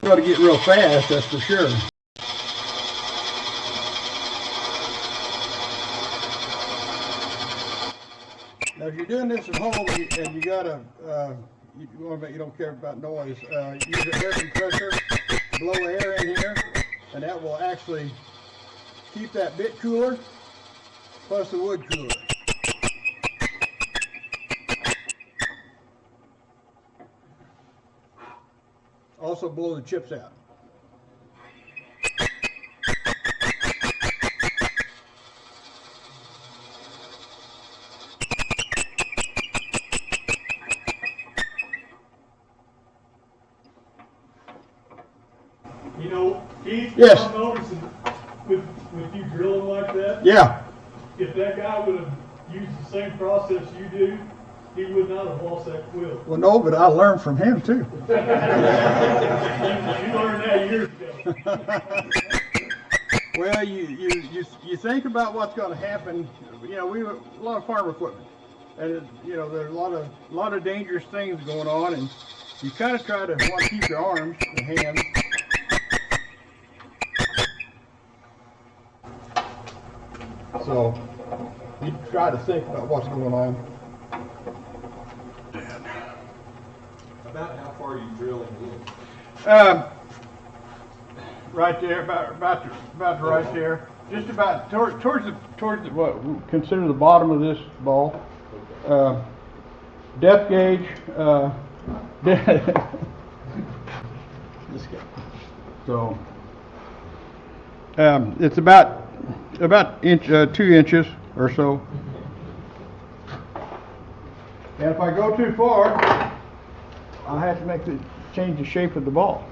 Got to get real fast, that's for sure. Now, if you're doing this at home and you gotta, you want to make, you don't care about noise, use an air compressor, blow air in here, and that will actually keep that bit cooler, plus the wood cooler. Also blow the chips out. You know, Keith, yes. I'm noticing with you drilling like that, yeah. If that guy would have used the same process you do, he would not have lost that quill. Well, no, but I learned from him too. You learned that years ago. Well, you think about what's going to happen. You know, we have a lot of farm equipment, and you know there's a lot of dangerous things going on, and you kind of try to want to keep your arms and hands. So you try to think about what's going on. About how far are you drilling in? Right there, about right there, just about towards the what we consider the bottom of this ball. Depth gauge. This guy. So it's about 2 inches or so. And if I go too far, I have to change the shape of the ball.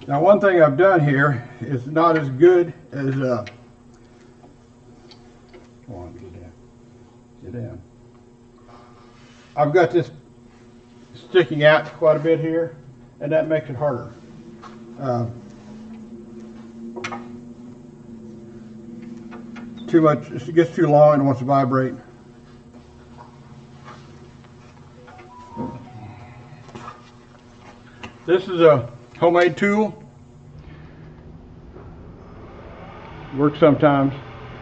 Now, one thing I've done here is not as good as hold on, get down. I've got this sticking out quite a bit here, and that makes it harder. Too much, it gets too long and it wants to vibrate. This is a homemade tool. Works sometimes.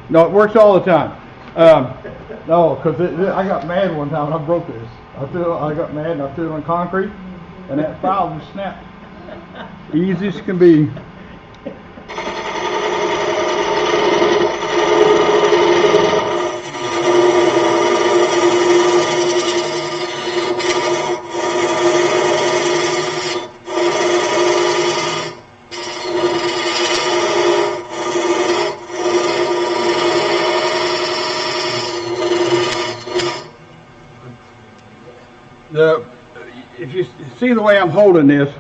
No, it works all the time. No, because I got mad one time and I broke this. I got mad and I threw it on concrete, and that file just snapped. Easy as can be. If you see the way I'm holding this,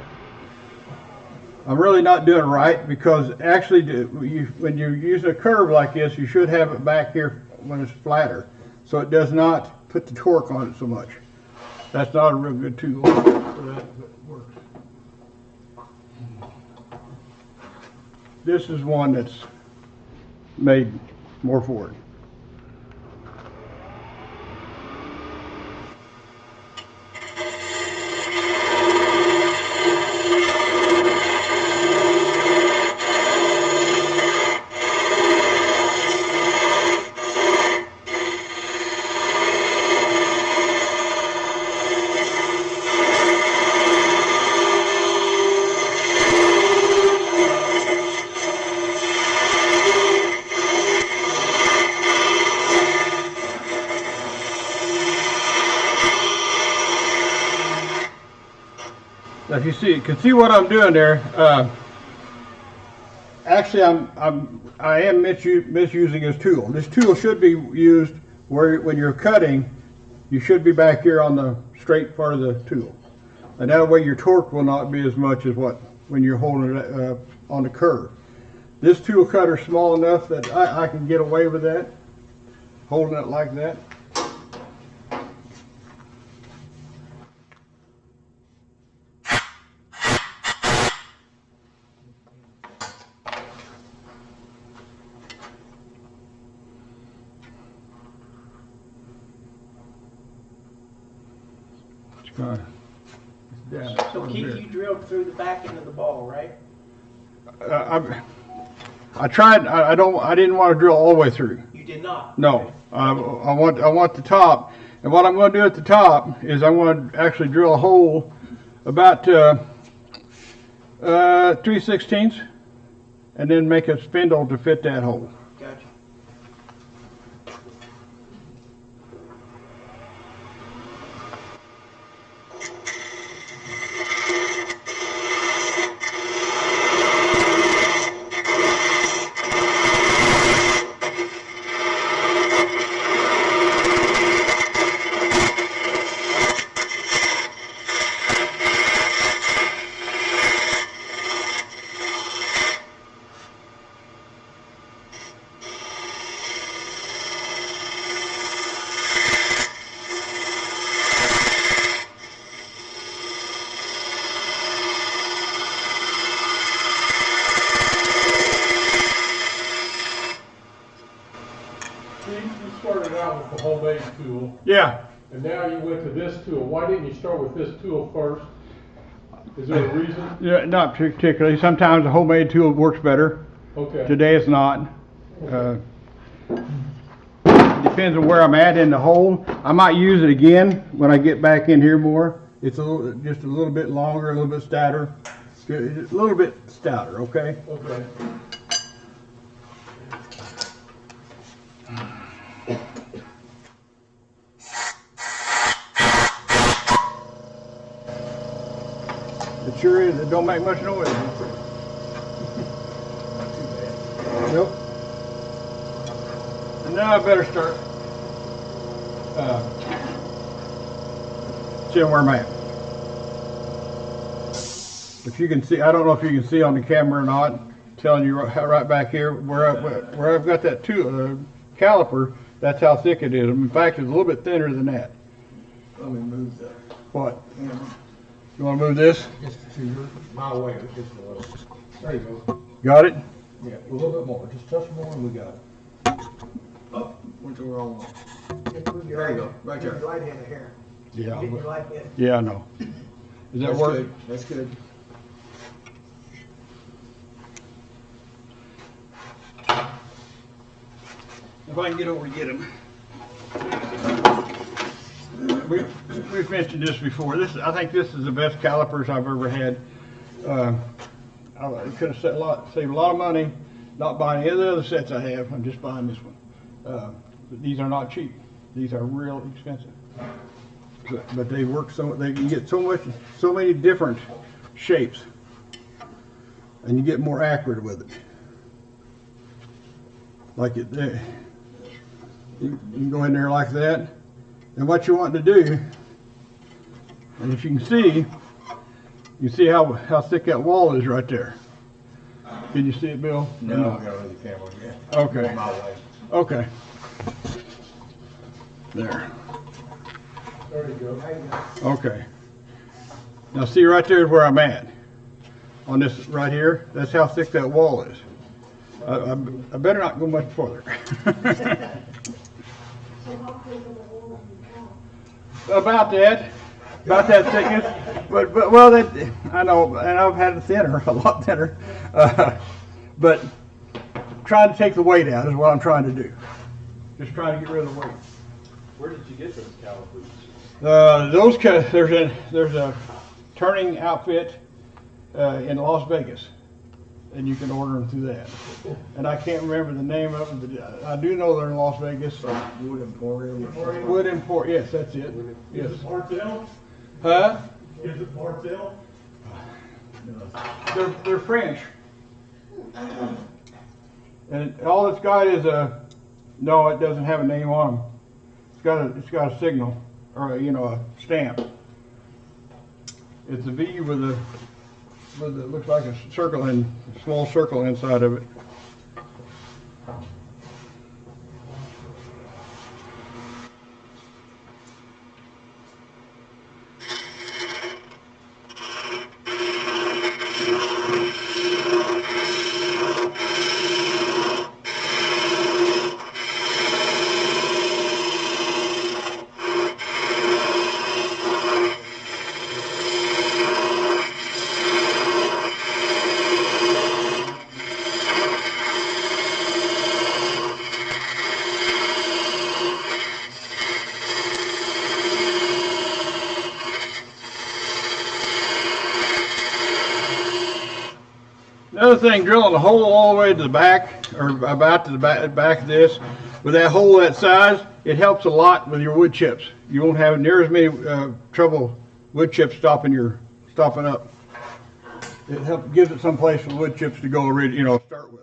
I'm really not doing it right, because actually when you're using a curve like this, you should have it back here when it's flatter, so it does not put the torque on it so much. That's not a real good tool for that, but it works. This is one that's made more for it. Now, if you can see what I'm doing there. Actually, I am misusing this tool. This tool should be used when you're cutting. You should be back here on the straight part of the tool, and that way your torque will not be as much as when you're holding it on the curve. This tool cutter is small enough that I can get away with that, holding it like that. So Keith, you drilled through the back end of the ball, right? I tried. I didn't want to drill all the way through. You did not? No. I want the top. And what I'm going to do at the top is I'm going to actually drill a hole about 3/16, and then make a spindle to fit that hole. Gotcha. You started out with the homemade tool, Yeah. and now you went to this tool. Why didn't you start with this tool first? Is there a reason? Yeah, not particularly. Sometimes a homemade tool works better. Okay. Today it's not. Depends on where I'm at in the hole. I might use it again when I get back in here more. It's just a little bit longer, a little bit stouter. A little bit stouter, okay? Okay. It sure is. It don't make much noise. Nope. And now I better start seeing where I'm at. If you can see, I don't know if you can see on the camera or not, telling you right back here where I've got that tool, caliper, that's how thick it is. In fact, it's a little bit thinner than that. Let me move that. What? You want to move this? Just to my way, just a little. There you go. Got it? Yeah, a little bit more. Just touch more and we got it. Oh, went the wrong one. There you go, right there. Your right hand here. Yeah. Get your right hand. Yeah, I know. Does that That's work? good. That's good. If I can get over and get him. We've mentioned this before. I think this is the best calipers I've ever had. I could have saved a lot of money not buying any of the other sets I have. I'm just buying this one. But these are not cheap. These are real expensive. But they work they can get so many different shapes, and you get more accurate with it. Like it there. You can go in there like that, and what you want to do, and if you can see how thick that wall is right there. Can you see it, Bill? No, I got rid of the camera again. Okay. My way. Okay. There. There you go. Okay. Now see right there is where I'm at. On this right here, that's how thick that wall is. I better not go much further. About that thickness. But well, that I know, and I've had it thinner, a lot thinner. But trying to take the weight out is what I'm trying to do. Just trying to get rid of the weight. Where did you get those calipers? There's a turning outfit in Las Vegas, and you can order them through that. And I can't remember the name of them, but I do know they're in Las Vegas. Wood Emporium. Wood Import, yes, that's it. Yes. Is it Martel? Huh? Is it Martel? They're French. And all it's got is no, it doesn't have a name on them. It's got a signal, or a stamp. It's a V with a looks like a small circle inside of it. other thing, drilling a hole all the way to the back, or about to the back of this, with that hole that size, it helps a lot with your wood chips. You won't have near as many trouble wood chips stopping up. It gives it some place for wood chips to go, start with.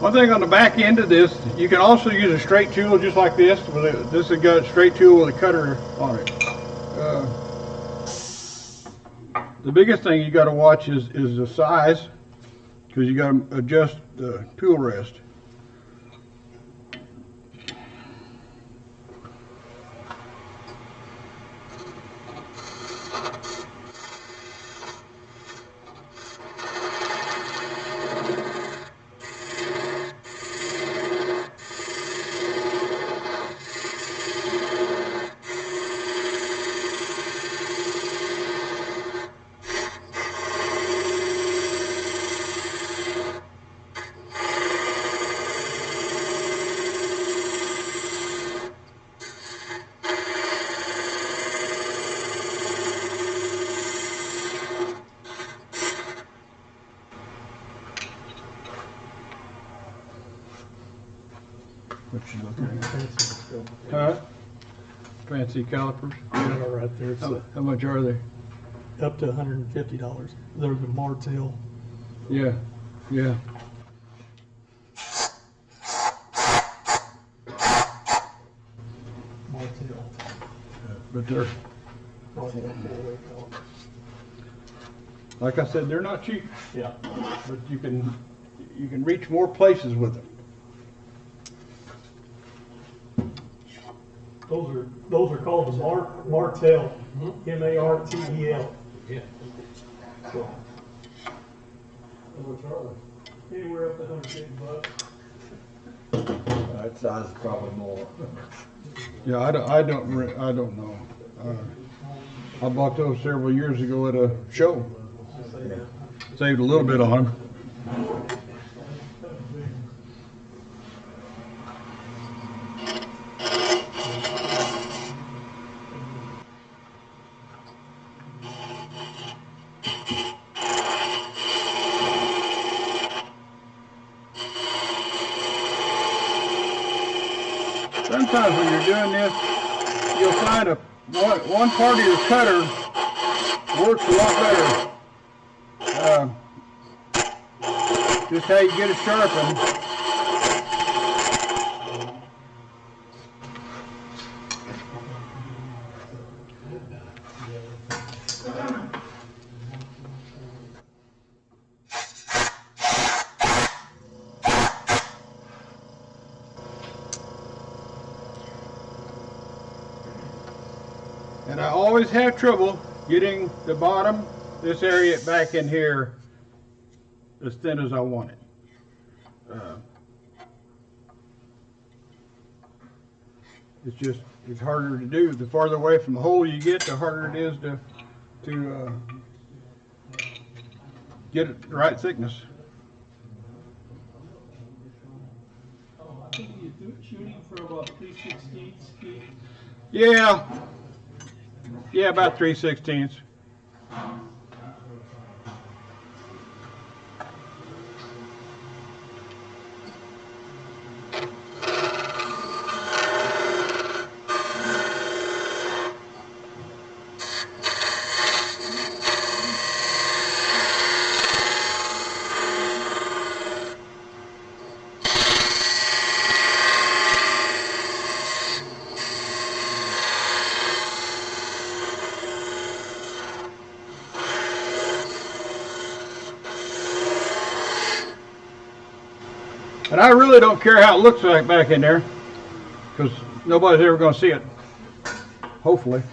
One thing on the back end of this, you can also use a straight tool just like this. This has got a straight tool with a cutter on it. The biggest thing you got to watch is the size, because you got to adjust the tool rest. What you looking at? Huh? Fancy calipers? Yeah, right there. It's How much are they? up to $150. They're the Martell. Yeah, yeah. Martell. But they're, like I said, they're not cheap, Yeah. but you can reach more places with them. Those are called the Martell. Martel. Yeah. So, How much are anywhere up to $150. they? That size is probably more. Yeah, I don't know. I bought those several years ago at a show. Saved a little bit on them. Sometimes when you're doing this, you'll find one part of your cutter works a lot better. Just how you get it sharpened. And I always have trouble getting the bottom, this area back in here, as thin as I want it. It's harder to do. The farther away from the hole you get, the harder it is to get it the right thickness. I think you're shooting for about 3/16 feet. Yeah, about 3/16. And I really don't care how it looks like back in there, because nobody's ever going to see it. Hopefully.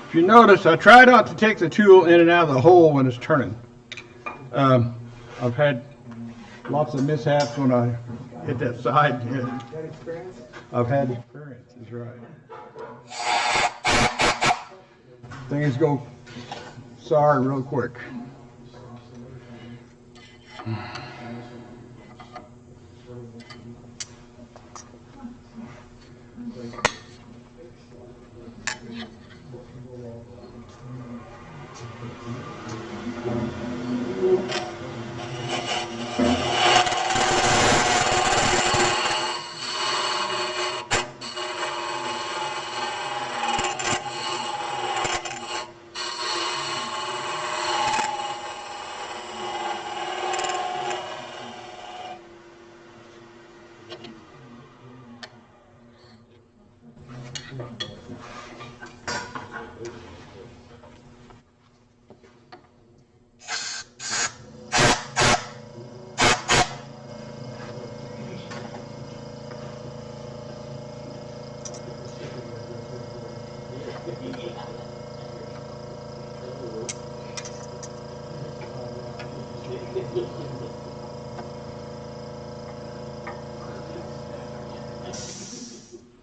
If you notice, I try not to take the tool in and out of the hole when it's turning. I've had lots of mishaps when I hit that side. I've had experience, that's right. Things go sour real quick.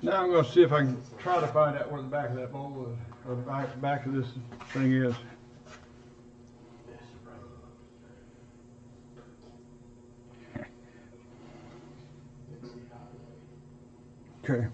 Now I'm going to see if I can try to find out where the back of that bowl is, or the back of this thing is. Okay.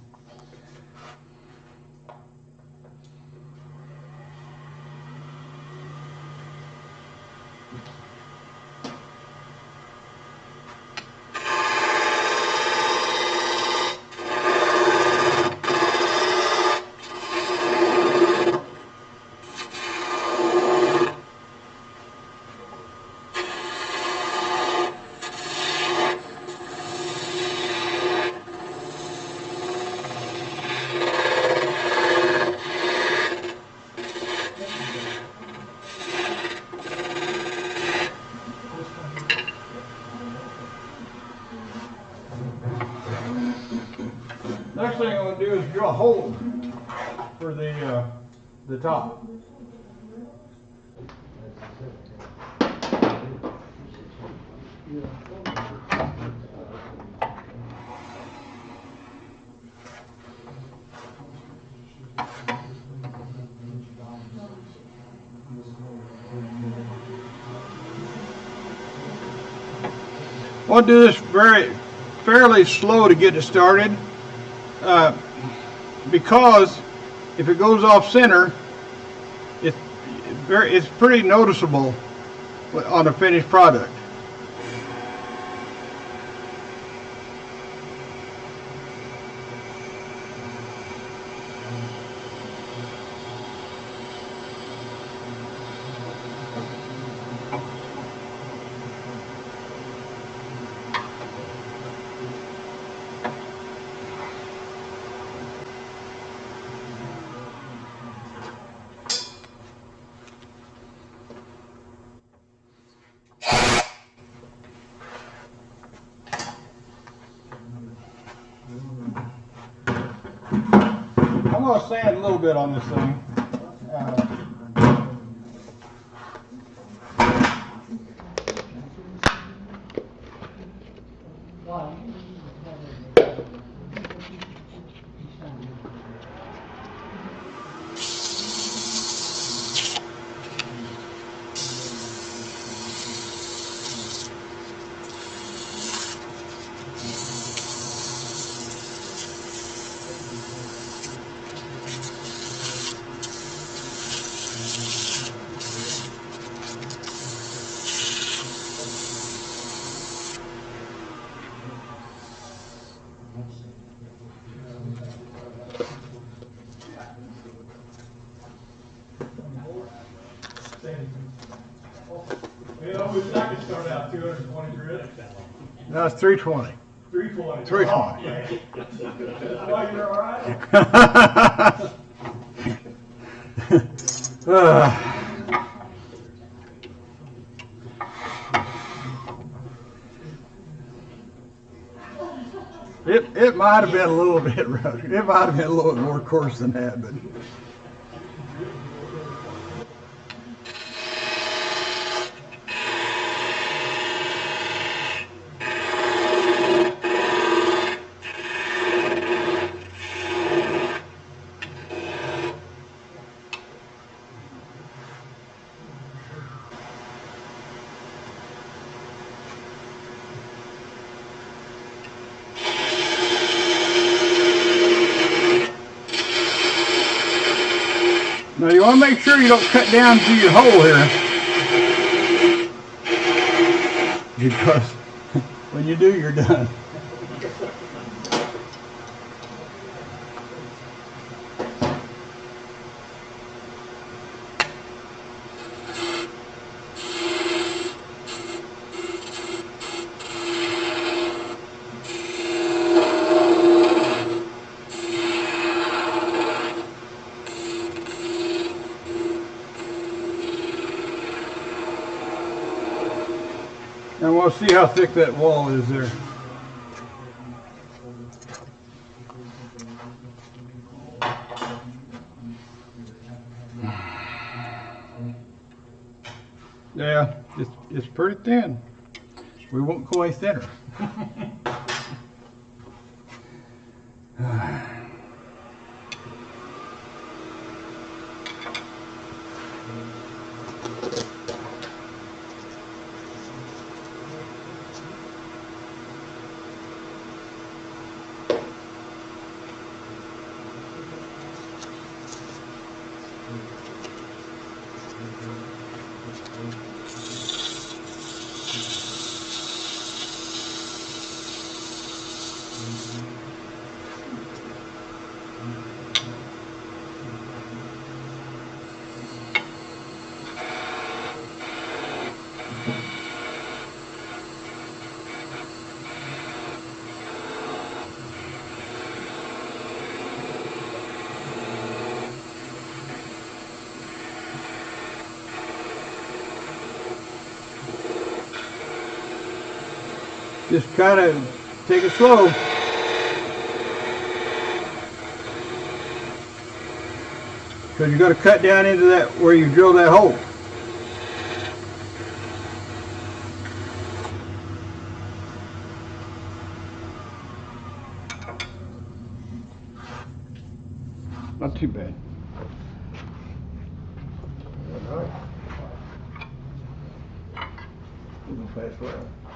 Next thing I'm going to do is drill a hole for the top. I'll do this fairly slow to get it started, because if it goes off center, it's pretty noticeable on a finished product. I'm going to sand a little bit on this thing. You know, we could start out 220 grit. That's 320. 320. 320. Okay. That's why you're all right. It might have been a little bit rough. It might have been a little bit more coarse than that, but. Now you want to make sure you don't cut down to your hole here, because when you do, you're done. And we'll see how thick that wall is there. Yeah, it's pretty thin. We won't go any thinner. Just kind of take it slow. Because you're going to cut down into that where you drill that hole. Not too bad.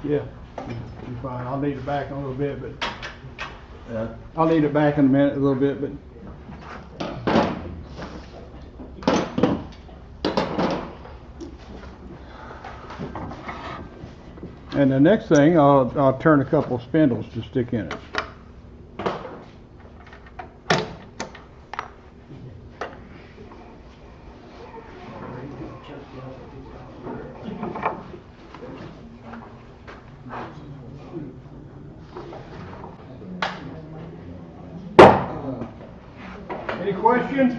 Yeah, you're fine. I'll need it back in a little bit, but I'll need it back in a minute, a little bit, but. And the next thing, I'll turn a couple of spindles to stick in it. Any questions?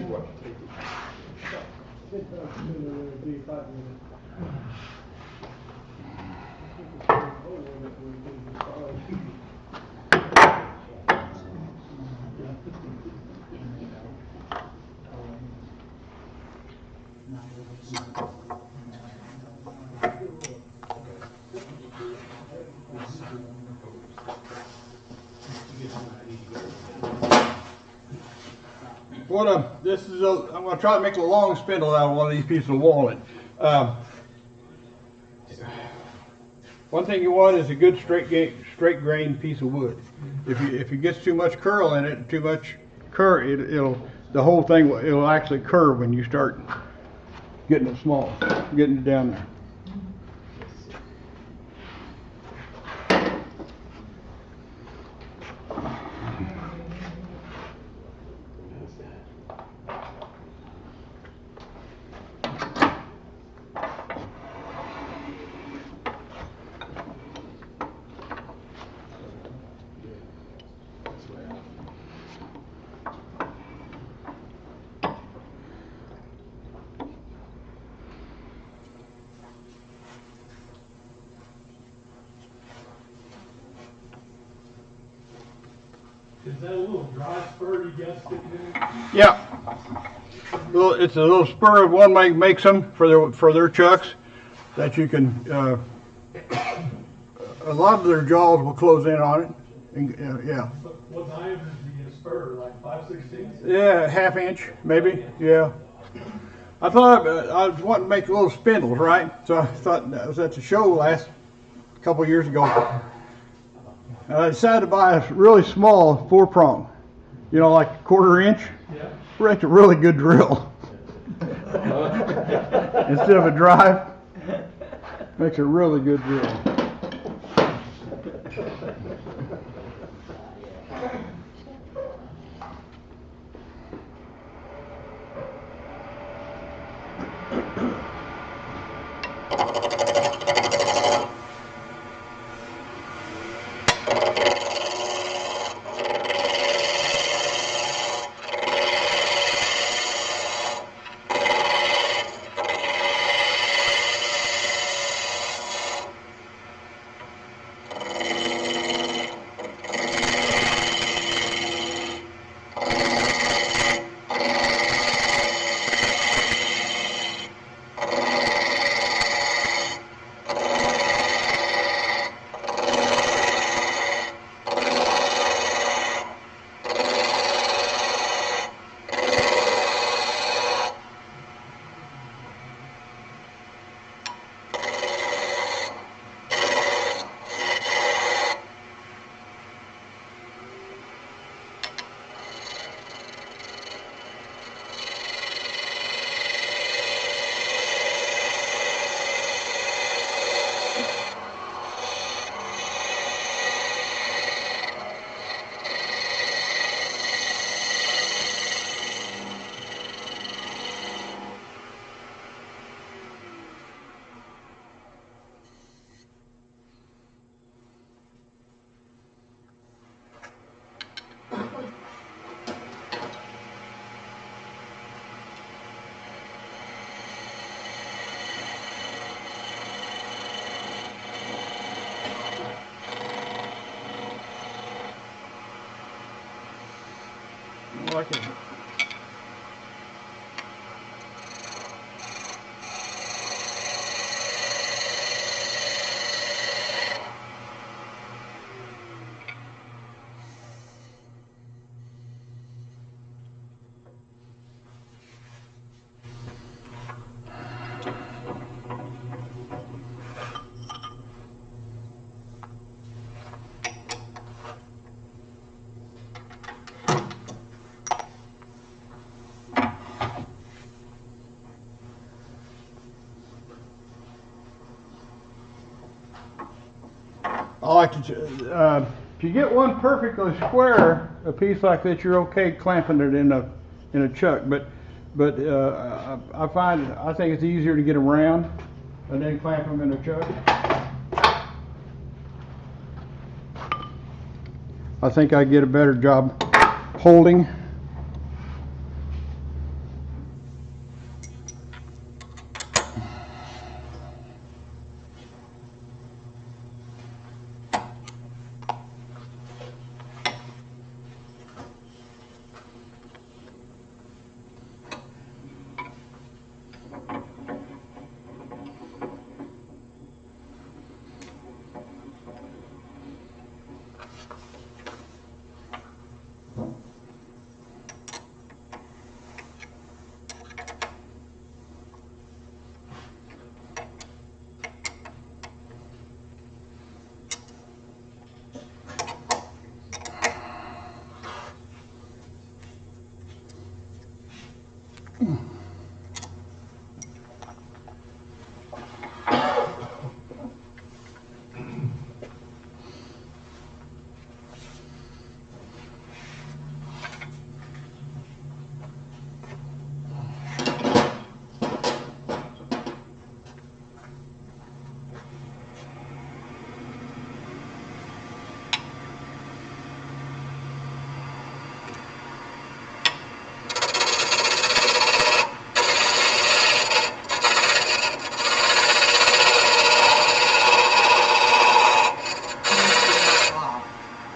This is I'm going to try to make a long spindle out of one of these pieces of walnut. One thing you want is a good straight grain piece of wood. If it gets too much curl in it, too much the whole thing it'll actually curve when you start getting it small, getting it down there. Is that a little dry spur you got sticking in it? Yeah. It's a little spur of one makes them for their chucks that you can. A lot of their jaws will close in on it. And, yeah. But what diameter is the spur? Like 5/16? Yeah, ½ inch maybe. Yeah. I thought I was wanting to make little spindles, right? So I thought I was at the show a couple years ago. And I decided to buy a really small 4-prong, like 1/4 inch. Yeah. It's a really good drill. Instead of a drive, makes a really good drill. Like it. I like to. If you get one perfectly square, a piece like this, you're okay clamping it in a chuck. But I think it's easier to get them round and then clamp them in a chuck. I think I get a better job holding.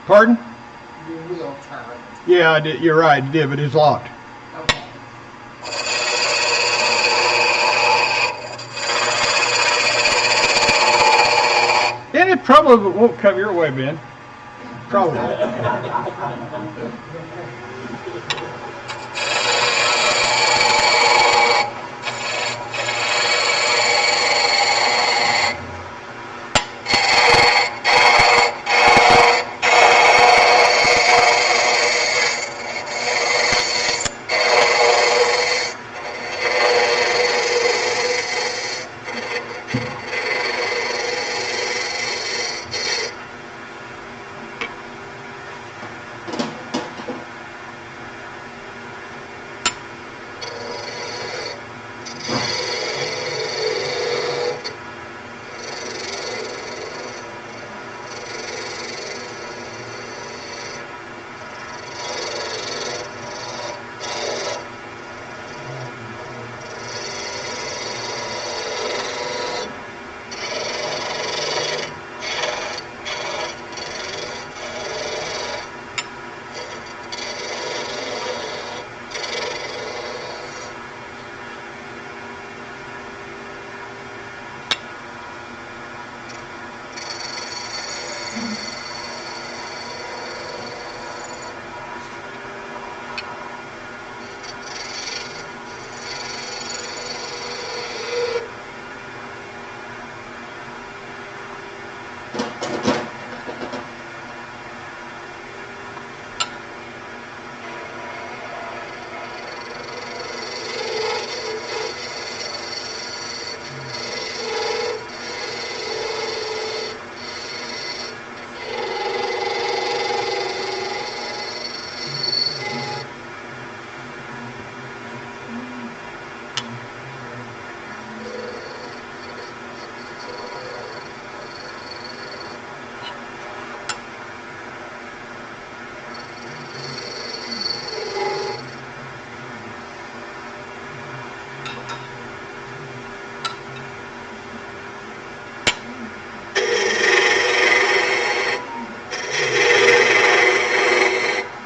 Pardon? You're wheel turned. Yeah, I did. You're right, it did, but it's locked. Okay. And it probably won't come your way, Ben. Probably.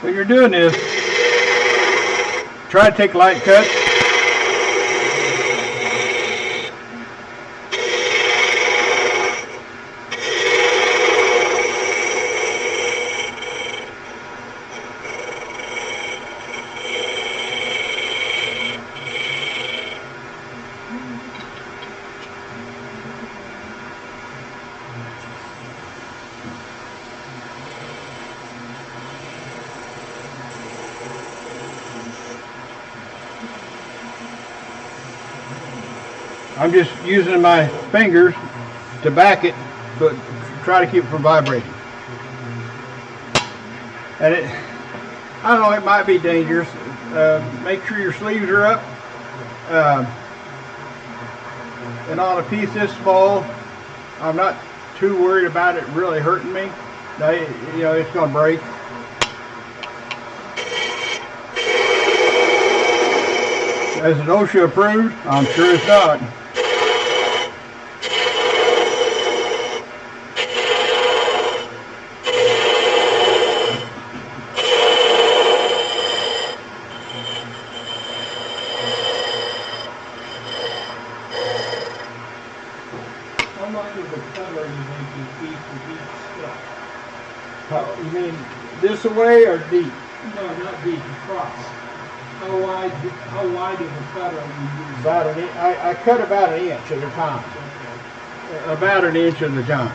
What you're doing is try to take light cuts. I'm just using my fingers to back it, but try to keep it from vibrating. And it, I don't know, it might be dangerous. Make sure your sleeves are up. And on a piece this small, I'm not too worried about it really hurting me. You know, it's going to break. Is it OSHA approved? I'm sure it's not. How much of the cover are you making each with each step? You mean this away or deep? No, not deep, across. How wide of a cutter are you using? About an inch. I cut about an inch at a time. About an inch at a time.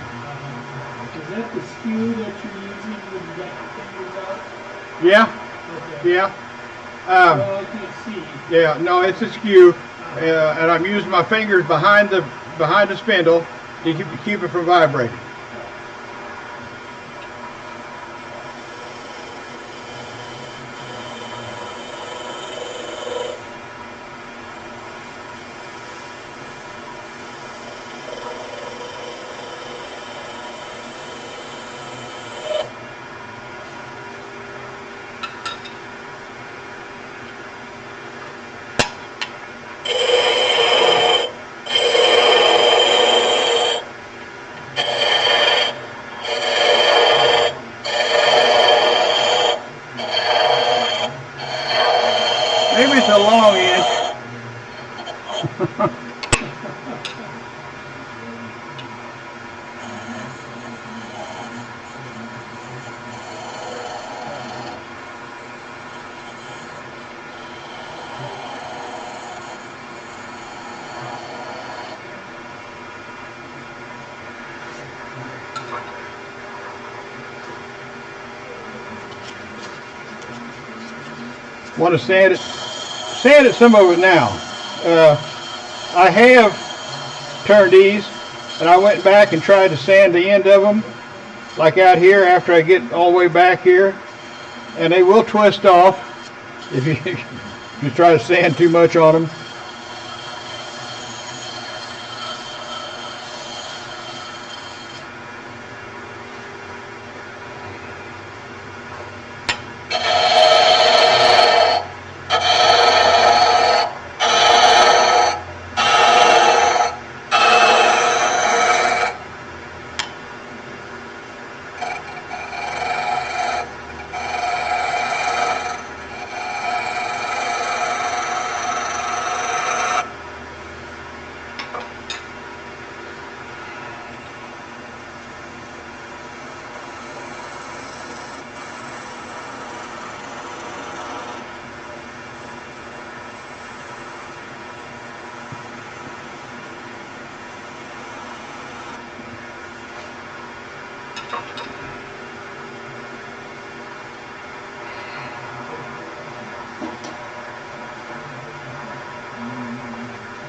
Is that the skew that you're using when you got your fingers out? Yeah, Okay. yeah. Well, I can't see. Yeah, no, it's a skew, and I'm using my fingers behind the spindle to keep it from vibrating. the long end. Want to sand it some of it now. I have turned these, and I went back and tried to sand the end of them, like out here after I get all the way back here, and they will twist off if you, you try to sand too much on them.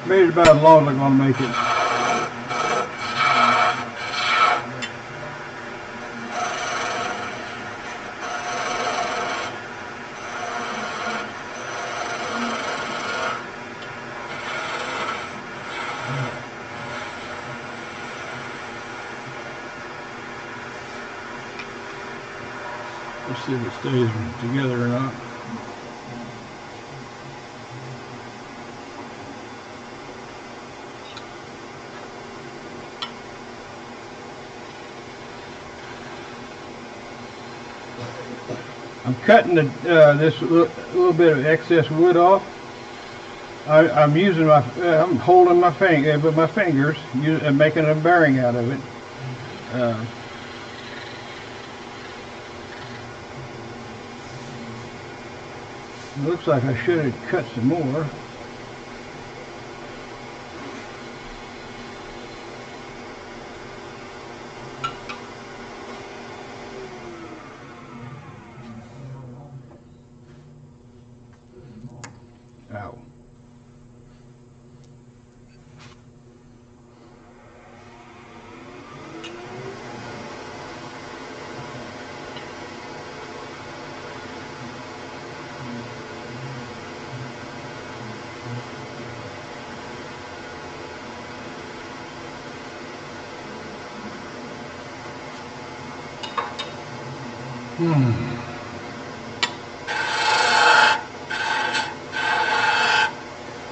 Made it about as long as I'm going to make it. Let's see if it stays together or not. I'm cutting this little bit of excess wood off. I'm using I'm holding my finger with my fingers and making a bearing out of it. It looks like I should have cut some more. Ow.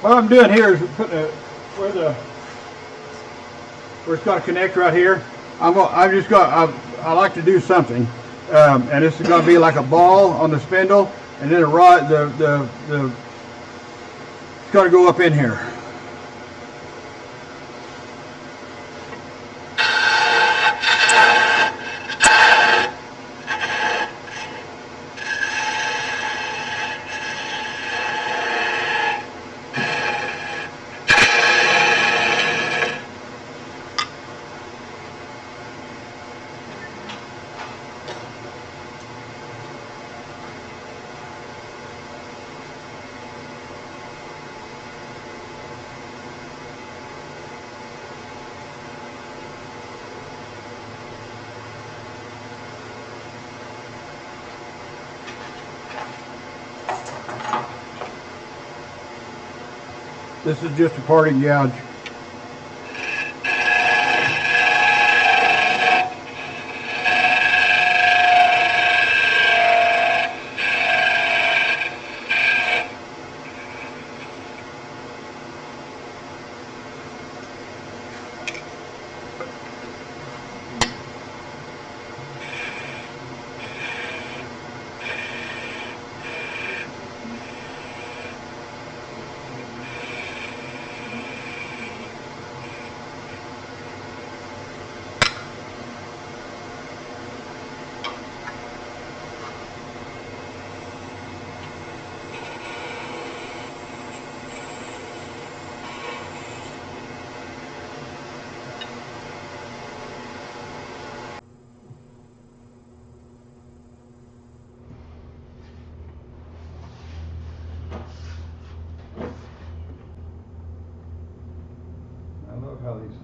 What I'm doing here is putting where it's got to connect right here. I like to do something, and this is going to be like a ball on the spindle, and then it's got to go up in here. This is just a parting gouge.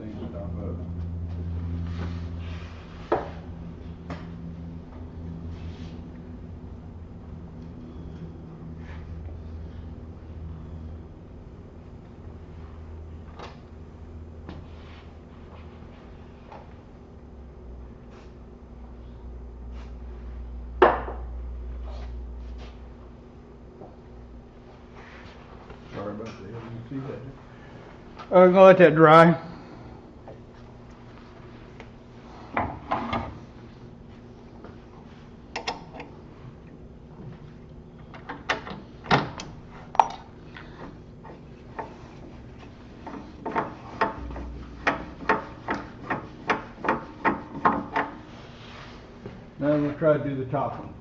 things stop up. Sorry about that. You see that? I'm gonna let that dry. Now we'll try to do the top one.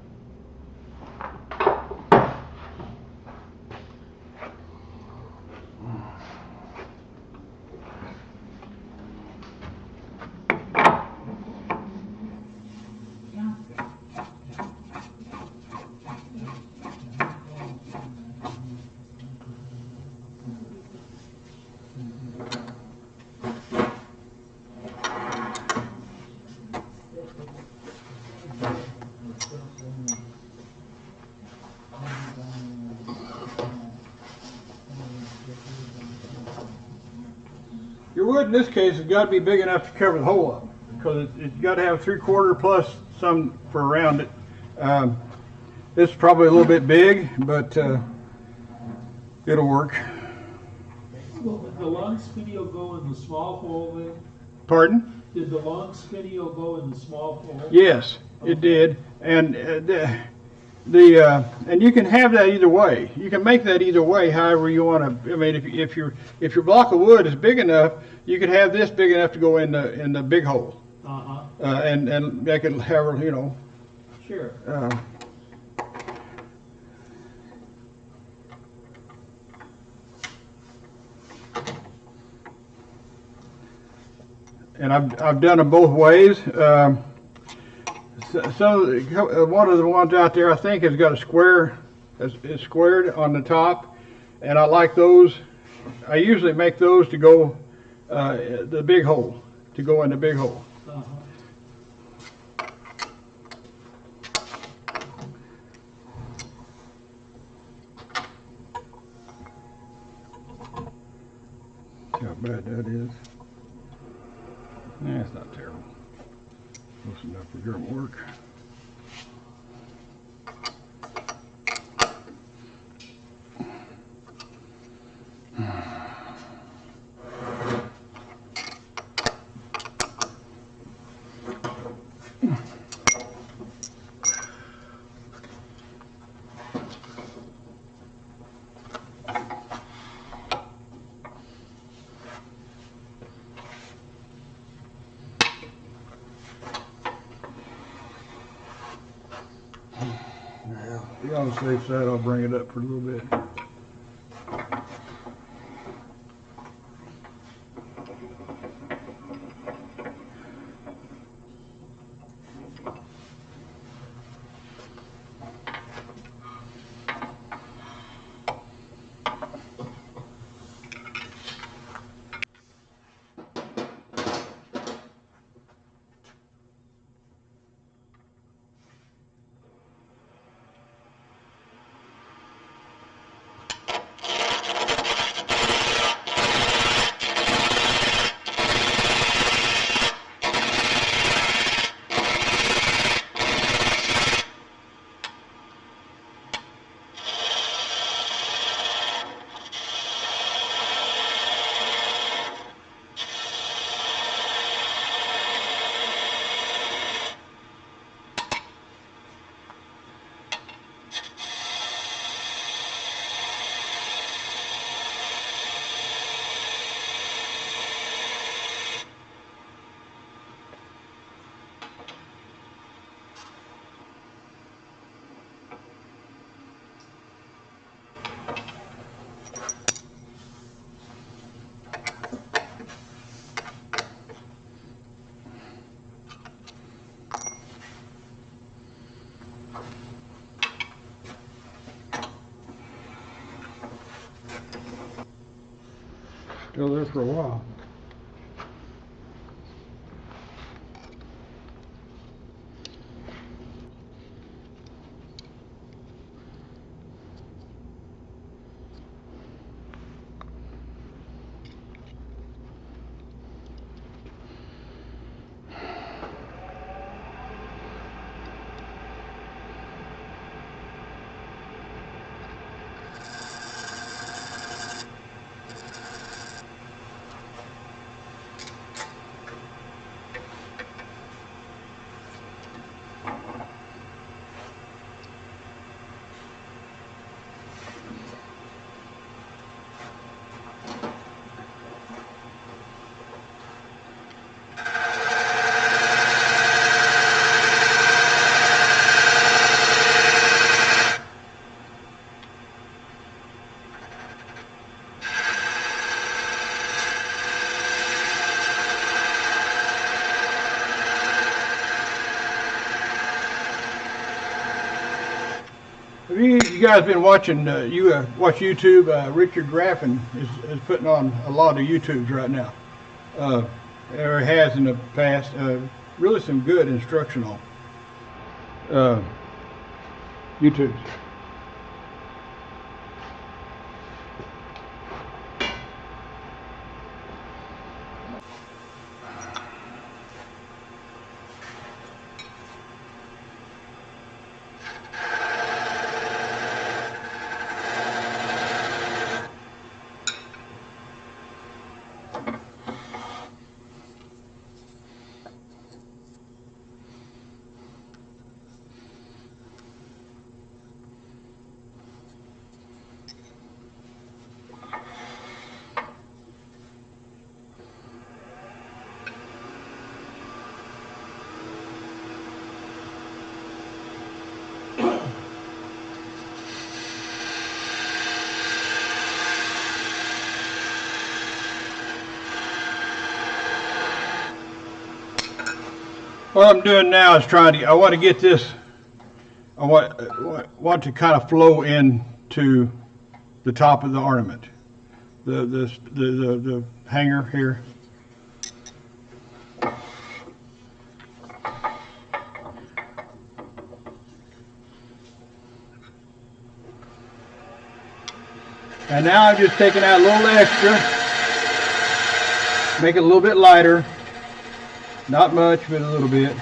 Your wood in this case has got to be big enough to cover the hole up, because it's got to have 3/4 plus some for around it. This is probably a little bit big, but it'll work. Well, did the long spinel go in the small hole then? Pardon? Did the long spinel go in the small hole? Yes, it did, and and you can have that either way. You can make that either way, however you want to. I mean, if your block of wood is big enough, you can have this big enough to go in the big hole, and make it have, you know. Sure. And I've done them both ways. So one of the ones out there, I think, has got a square, is squared on the top, and I like those. I usually make those to go the big hole, to go in the big hole. See how bad that is. It's not terrible. Close enough for your work. To be on the safe side, I'll bring it up for a little bit. Still there for a while. Have you guys been watching, watch YouTube? Richard Graffin is putting on a lot of YouTubes right now. Or has in the past. Really some good instructional YouTubes. What I'm doing now is I want to get this, I want to kind of flow into the top of the ornament, the hanger here. And now I'm just taking out a little extra, make it a little bit lighter. Not much, but a little bit.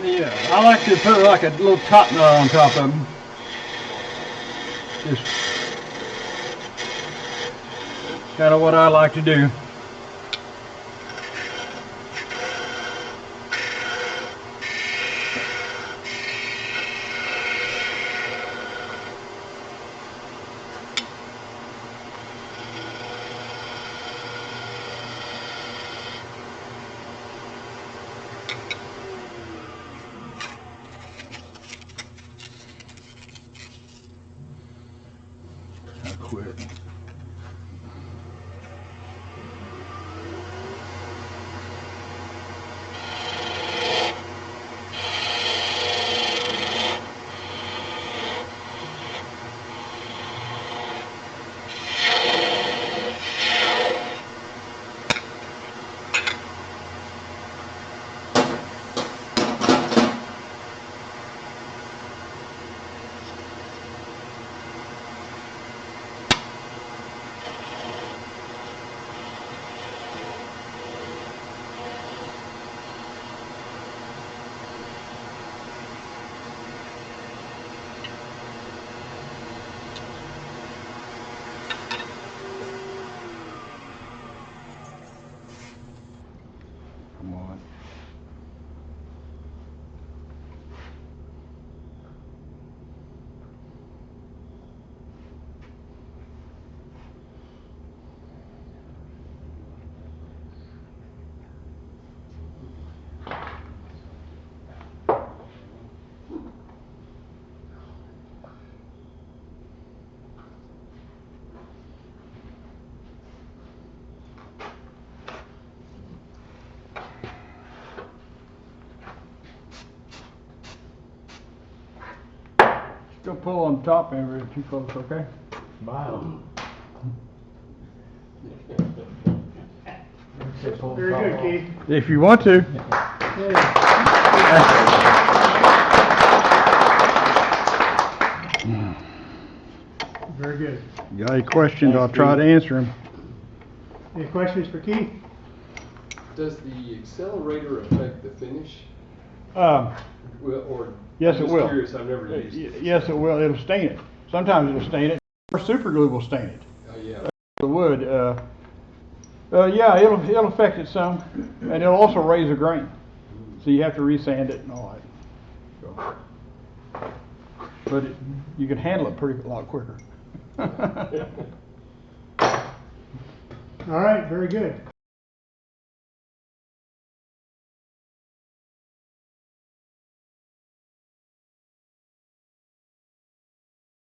Yeah, I like to put like a little top knot on top of them. Just kind of what I like to do. that quick. Come on. Don't pull on top, Amber, too close, okay? Wow. Very good, Keith. If you want to. Very good. Got any questions, I'll try to answer them. Any questions for Keith? Does the accelerator affect the finish? Well, or Yes, I'm it just will. curious, I've never used it. Yes, it will, it'll stain it. Sometimes it'll stain it, or super glue will stain it. Oh, yeah. The wood, yeah, it'll affect it some, and it'll also raise the grain. So you have to resand it and all that. So, but you can handle it a lot quicker. All right, very good.